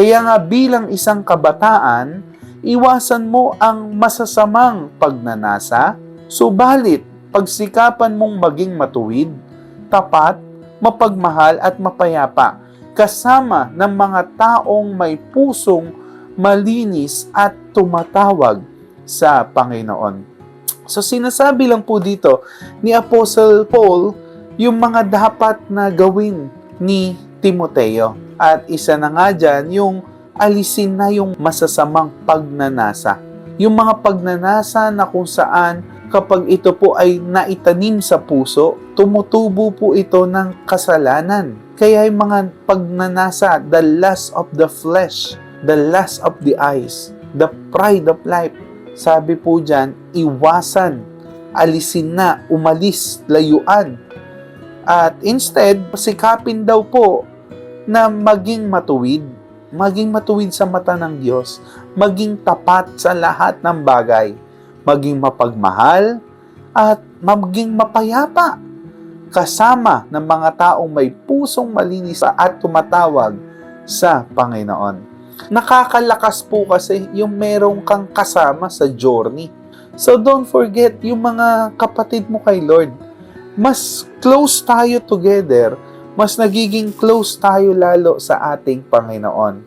Kaya nga bilang isang kabataan, iwasan mo ang masasamang pagnanasa, subalit pagsikapan mong maging matuwid, tapat, mapagmahal at mapayapa, kasama ng mga taong may pusong malinis at tumatawag sa Panginoon. So sinasabi lang po dito ni Apostle Paul yung mga dapat na gawin ni Timoteo. At isa na nga dyan, yung alisin na yung masasamang pagnanasa. Yung mga pagnanasa na kung saan kapag ito po ay naitanim sa puso, tumutubo po ito ng kasalanan. Kaya yung mga pagnanasa, the lust of the flesh, the lust of the eyes, the pride of life, sabi po dyan, iwasan, alisin na, umalis, layuan. At instead, sikapin daw po na maging matuwid sa mata ng Diyos, maging tapat sa lahat ng bagay, maging mapagmahal, at maging mapayapa, kasama ng mga taong may pusong malinis at tumatawag sa Panginoon. Nakakalakas po kasi yung merong kang kasama sa journey. So don't forget, yung mga kapatid mo kay Lord, mas close tayo together, mas nagiging close tayo lalo sa ating Panginoon.